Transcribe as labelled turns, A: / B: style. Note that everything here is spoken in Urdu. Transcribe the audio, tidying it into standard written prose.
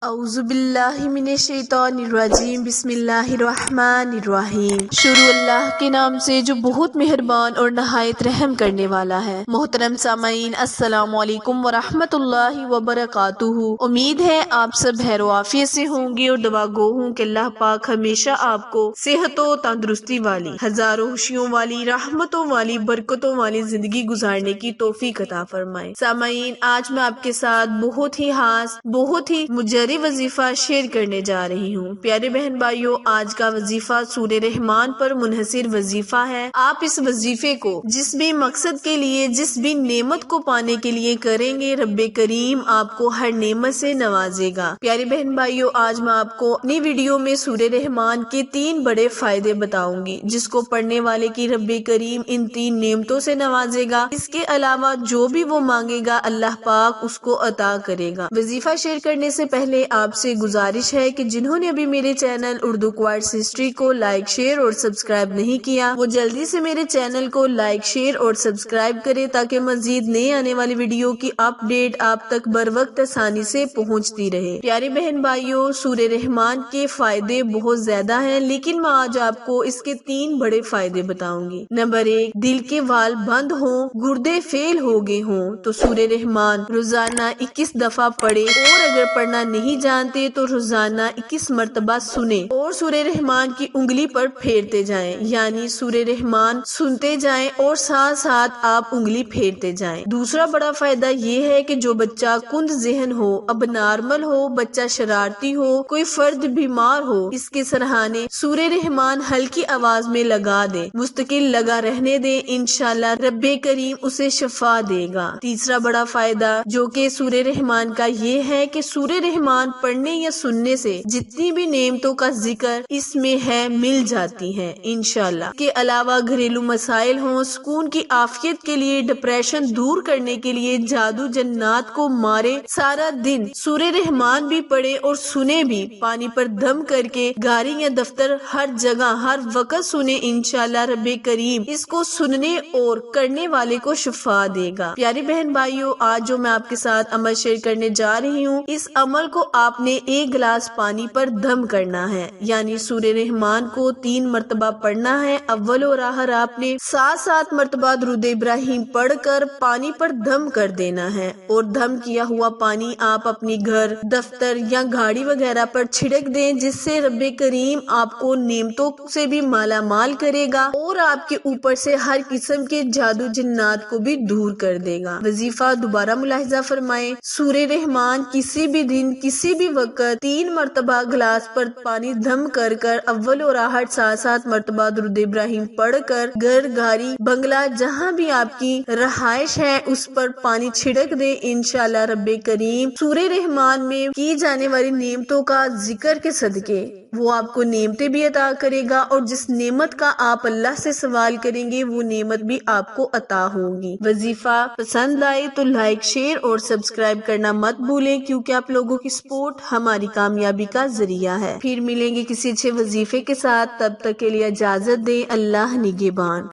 A: اعوذ باللہ من الشیطان الرجیم بسم اللہ الرحمن الرحیم۔ شروع اللہ کے نام سے جو بہت مہربان اور نہایت رحم کرنے والا ہے۔ محترم سامعین، السلام علیکم ورحمۃ اللہ وبرکاتہ۔ امید ہے آپ سب خیر و عافیت سے ہوں گے اور دعا گو ہوں کہ اللہ پاک ہمیشہ آپ کو صحت و تندرستی والی، ہزاروں خوشیوں والی، رحمتوں والی، برکتوں والی زندگی گزارنے کی توفیق عطا فرمائے۔ سامعین، آج میں آپ کے ساتھ بہت ہی خاص، بہت ہی مجرب وظیفہ شیئر کرنے جا رہی ہوں۔ پیارے بہن بھائیوں، آج کا وظیفہ سورہ رحمان پر منحصر وظیفہ ہے۔ آپ اس وظیفے کو جس بھی مقصد کے لیے، جس بھی نعمت کو پانے کے لیے کریں گے، رب کریم آپ کو ہر نعمت سے نوازے گا۔ پیارے بہن بھائیوں، آج میں آپ کو اپنی ویڈیو میں سورہ رحمان کے 3 بڑے فائدے بتاؤں گی، جس کو پڑھنے والے کی رب کریم ان 3 نعمتوں سے نوازے گا۔ اس کے علاوہ جو بھی وہ مانگے گا، اللہ پاک اس کو عطا کرے گا۔ وظیفہ شیئر کرنے سے پہلے آپ سے گزارش ہے کہ جنہوں نے ابھی میرے چینل اردو کوارٹز ہسٹری کو لائک، شیئر اور سبسکرائب نہیں کیا، وہ جلدی سے میرے چینل کو لائک، شیئر اور سبسکرائب کرے تاکہ مزید نئے آنے والی ویڈیو کی اپ ڈیٹ آپ تک بر وقت آسانی سے پہنچتی رہے۔ پیارے بہن بھائیوں، سورہ رحمان کے فائدے بہت زیادہ ہیں، لیکن میں آج آپ کو اس کے 3 بڑے فائدے بتاؤں گی۔ نمبر 1، دل کے وال بند ہوں، گردے فیل ہو گئے ہوں تو سورہ رحمان روزانہ 21 دفعہ پڑھے، اور اگر پڑھنا نہیں جانتے تو روزانہ 21 مرتبہ سنیں اور سورہ رحمان کی انگلی پر پھیرتے جائیں، یعنی سورہ رحمان سنتے جائیں اور ساتھ ساتھ آپ انگلی پھیرتے جائیں۔ دوسرا بڑا فائدہ یہ ہے کہ جو بچہ کند ذہن ہو، اب نارمل ہو، بچہ شرارتی ہو، کوئی فرد بیمار ہو، اس کے سرہانے سورہ رحمان ہلکی آواز میں لگا دے، مستقل لگا رہنے دے، انشاءاللہ رب کریم اسے شفا دے گا۔ تیسرا بڑا فائدہ جو کہ سورہ رحمان کا یہ ہے کہ سورہ رحمان پڑھنے یا سننے سے جتنی بھی نعمتوں کا ذکر اس میں ہے مل جاتی ہیں انشاءاللہ۔ اس کے علاوہ گھریلو مسائل ہوں، سکون کی عافیت کے لیے، ڈپریشن دور کرنے کے لیے، جادو جنات کو مارے، سارا دن سورہ رحمان بھی پڑھے اور سنے بھی، پانی پر دم کر کے، گاڑی یا دفتر، ہر جگہ ہر وقت سنے، انشاءاللہ رب کریم اس کو سننے اور کرنے والے کو شفا دے گا۔ پیاری بہن بھائیوں، آج جو میں آپ کے ساتھ عمل شیئر کرنے جا رہی ہوں، اس عمل کو آپ نے 1 گلاس پانی پر دم کرنا ہے، یعنی سورہ رحمان کو 3 مرتبہ پڑھنا ہے۔ اول اور آخر آپ نے 7 مرتبہ درود ابراہیم پڑھ کر پانی پر دم کر دینا ہے، اور دم کیا ہوا پانی آپ اپنی گھر، دفتر یا گاڑی وغیرہ پر چھڑک دیں، جس سے رب کریم آپ کو نعمتوں سے بھی مالا مال کرے گا اور آپ کے اوپر سے ہر قسم کے جادو جنات کو بھی دور کر دے گا۔ وظیفہ دوبارہ ملاحظہ فرمائیں، سورہ رحمان کسی بھی دن، کسی بھی وقت 3 مرتبہ گلاس پر پانی دم کر اول اور آخر 7 مرتبہ درود ابراہیم پڑھ کر گھر، گاڑی، بنگلہ، جہاں بھی آپ کی رہائش ہے اس پر پانی چھڑک دے، انشاءاللہ رب کریم سورہ رحمان میں کی جانے والی نعمتوں کا ذکر کے صدقے وہ آپ کو نعمتیں بھی عطا کرے گا، اور جس نعمت کا آپ اللہ سے سوال کریں گے وہ نعمت بھی آپ کو عطا ہوگی۔ وظیفہ پسند آئے تو لائک، شیئر اور سبسکرائب کرنا مت بھولیں، کیونکہ آپ لوگوں کی سپورٹ ہماری کامیابی کا ذریعہ ہے۔ پھر ملیں گے کسی اچھے وظیفے کے ساتھ، تب تک کے لیے اجازت دیں، اللہ نگہبان۔